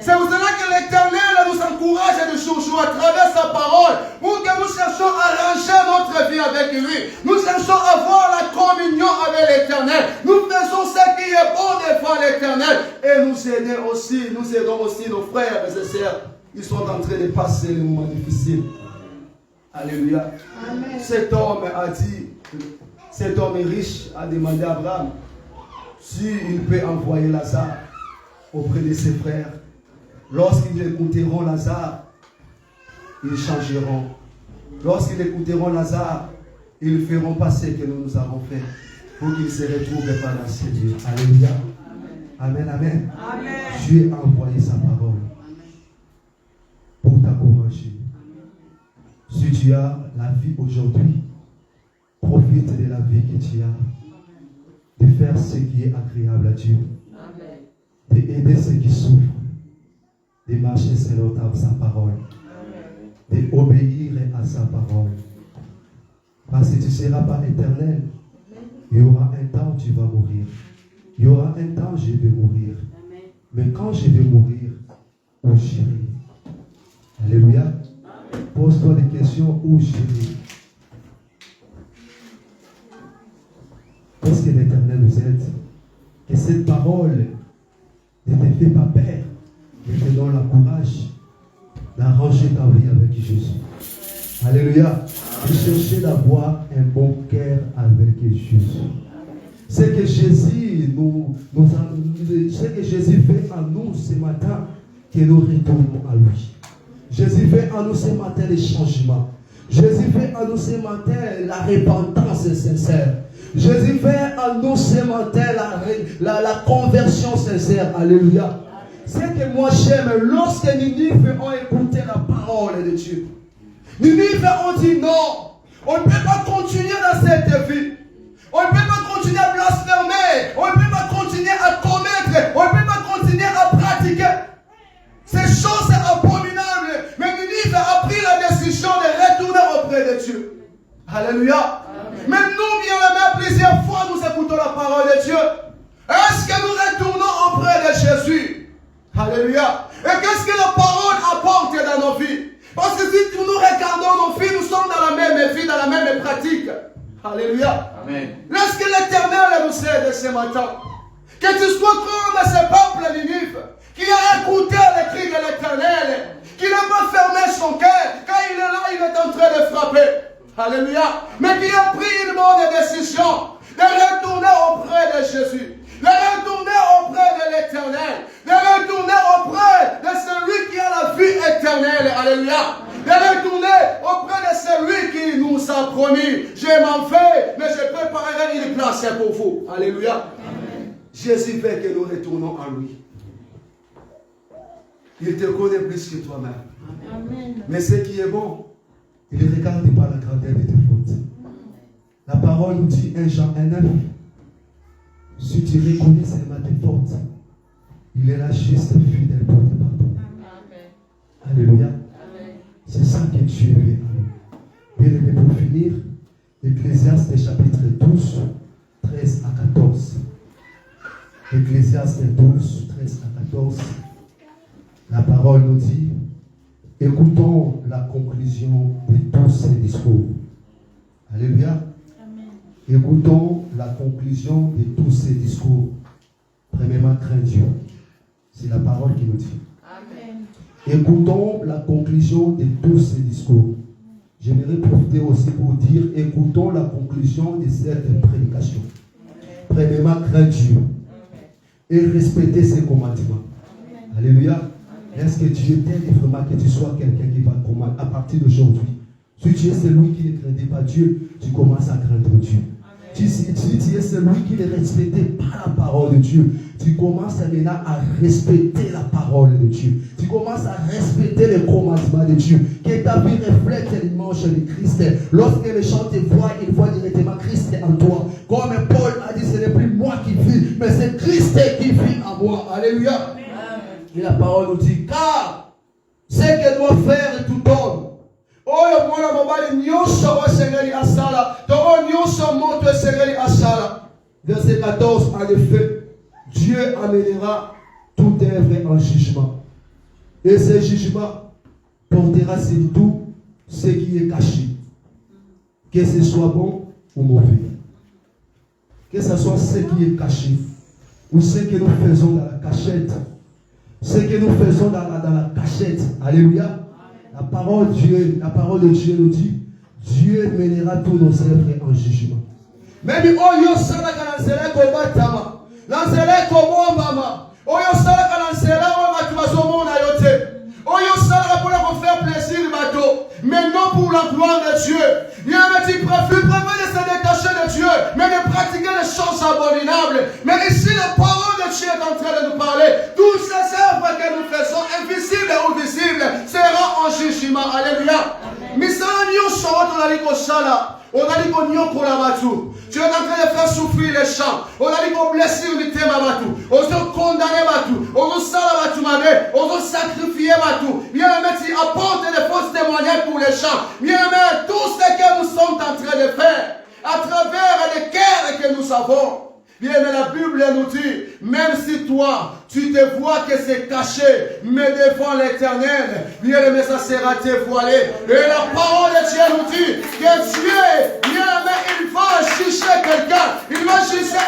C'est pour cela que l'Éternel nous encourage de toujours à travers sa parole pour que nous cherchions à ranger notre vie avec lui. Nous cherchons à avoir la communion avec l'Éternel. Nous faisons ce qui est bon devant l'Éternel. Et nous aidons aussi nos frères et sœurs. Ils sont en train de passer les moments difficiles. Alléluia. Amen. Cet homme riche a demandé à Abraham s'il peut envoyer Lazare auprès de ses frères. Lorsqu'ils écouteront Lazare, ils changeront. Lorsqu'ils écouteront Lazare, ils feront passer ce que nous avons fait pour qu'ils se retrouvent par la Seigneur. Alléluia. Amen, amen. Amen. Dieu a envoyé sa parole pour t'encourager. Si tu as la vie aujourd'hui, profite de la vie que tu as, de faire ce qui est agréable à Dieu, d'aider ceux qui souffrent, de marcher selon sa parole, d'obéir à sa parole. Parce que tu ne seras pas éternel. Il y aura un temps où tu vas mourir. Il y aura un temps où je vais mourir. Mais quand je vais mourir, où j'irai? Alléluia. Pose-toi des questions, où j'irai? Est-ce que l'Éternel nous aide? Que cette parole ne te fait pas peur, mais te donne le courage d'arranger ta vie avec Jésus. Alléluia. De chercher d'avoir un bon cœur avec Jésus. C'est que Jésus ce que Jésus fait en nous ce matin, que nous retournons à lui. Jésus fait en nous ce matin les changements. Jésus fait en nous ce matin la repentance sincère. Jésus fait en nous ce matin la conversion sincère. Alléluia. C'est que moi j'aime lorsque Ninive ont écouté la parole de Dieu. Ninive ont dit non. On ne peut pas continuer dans cette vie. On ne peut pas continuer à blasphémer. On ne peut pas continuer à commettre. On ne peut pas continuer à pratiquer. Ces choses sont abominables. Mais Ninive a pris la décision de retourner auprès de Dieu. Alléluia. Mais nous, bien-aimés, plusieurs fois nous écoutons la parole de Dieu. Est-ce que nous retournons auprès de Jésus? Alléluia. Et qu'est-ce que la parole apporte dans nos vies? Parce que si nous regardons nos vies, nous sommes dans la même vie, dans la même pratique. Alléluia. Amen. Laisse que l'Éternel nous aide ce matin. Que tu sois comme ce peuple Ninive qui a écouté les cris de l'Éternel, qui n'a pas fermé son cœur. Quand il est là, il est en train de frapper. Alléluia. Mais qui a pris une bonne décision de retourner auprès de Jésus. De retourner auprès de l'Éternel. De retourner auprès de celui qui a la vie éternelle. Alléluia. De retourner auprès de celui qui nous a promis. Je m'en vais, mais je préparerai une place pour vous. Alléluia. Amen. Jésus veut que nous retournons à lui. Il te connaît plus que toi-même. Mais ce qui est bon, il ne regarde pas la grandeur de tes fautes. La parole nous dit 1 Jean 1:9. Si tu reconnais seulement tes fautes, il est là juste fidèle pour te pardonner. Alléluia. C'est ça que Dieu veut. Bien aimé, pour finir, Ecclésiaste chapitre 12, 13 à 14. Ecclésiaste 12, 13 à 14. La parole nous dit, écoutons la conclusion de tous ces discours. Alléluia. Écoutons la conclusion de tous ces discours. Premièrement, crains Dieu. C'est la parole qui nous dit. Amen. Écoutons la conclusion de tous ces discours. J'aimerais profiter aussi pour dire, écoutons la conclusion de cette prédication. Premièrement, crains Dieu. Et respectez ses commandements. Amen. Alléluia. Est-ce que Dieu t'aide vraiment que tu sois quelqu'un qui va commander à partir d'aujourd'hui? Si tu es celui qui ne craindait pas Dieu, tu commences à craindre Dieu. Si tu es celui qui ne respectait pas la parole de Dieu, tu commences maintenant à respecter la parole de Dieu. Tu commences à respecter les commandements de Dieu. Que ta vie reflète l'image de Christ. Lorsque les gens te voient, ils voient directement Christ en toi. Comme Paul a dit, ce n'est plus moi qui vis, mais c'est Christ qui vit en moi. Alléluia. Amen. Et la parole nous dit, car ce que doit faire tout homme, oyo mwana mobali nyonso osengeli asala to oyo nyonso moto esengeli asala. Verset 14, en effet, Dieu amènera toute œuvre en jugement. Et ce jugement portera sur tout ce qui est caché, que ce soit bon ou mauvais. Que ce soit ce qui est caché ou ce que nous faisons dans la cachette. Ce que nous faisons dans la cachette. Alléluia. La parole de Dieu nous dit, Dieu mènera tous nos œuvres en jugement. Même oyo salaka na nzela ko batama, na nzela ko bombama, oyo salaka na nzela o batu bazomona yo te, oyo salaka pour faire plaisir bateau, mais non pour la gloire de Dieu. Il y a un petit préfère de se détacher de Dieu, mais de pratiquer les choses abominables. Mais ici, la parole de Dieu est en train de nous parler. Toutes ces œuvres que nous faisons, invisibles ou visibles, seront en jugement. Alléluia. Tu es en train de faire souffrir les gens. On a dit qu'on blessure le thème à Batou. On se condamne Batou. On se sale Batou Mabé. On se sacrifie Batou. Bien aimé, tu apportes des fausses témoignages pour les gens. Bien aimé, tout ce que nous sommes en train de faire, à travers les guerres que nous avons. Bien aimé, la Bible nous dit, même si toi, tu te vois que c'est caché, mais devant l'Éternel, bien aimé, ça sera dévoilé. Et la parole de Dieu nous dit que Dieu, bien aimé, il va juger quelqu'un. Il va juger